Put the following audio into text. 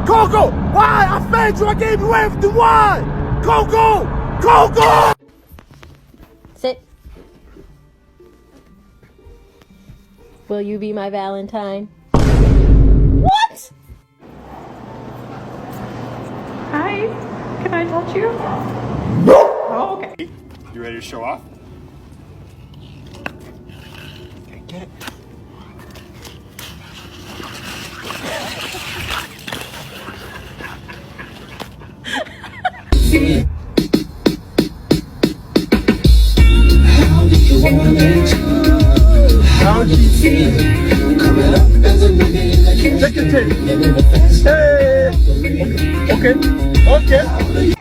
Coco, why? I fed you. I gave you everything. Why? Coco, Coco. Sit. Will you be my Valentine? What? Hi, can I touch you? Oh, okay. You ready to show off? Okay, get it. How do you feel? Coming up as a nigga. Check your tape. Hey. Okay. Okay.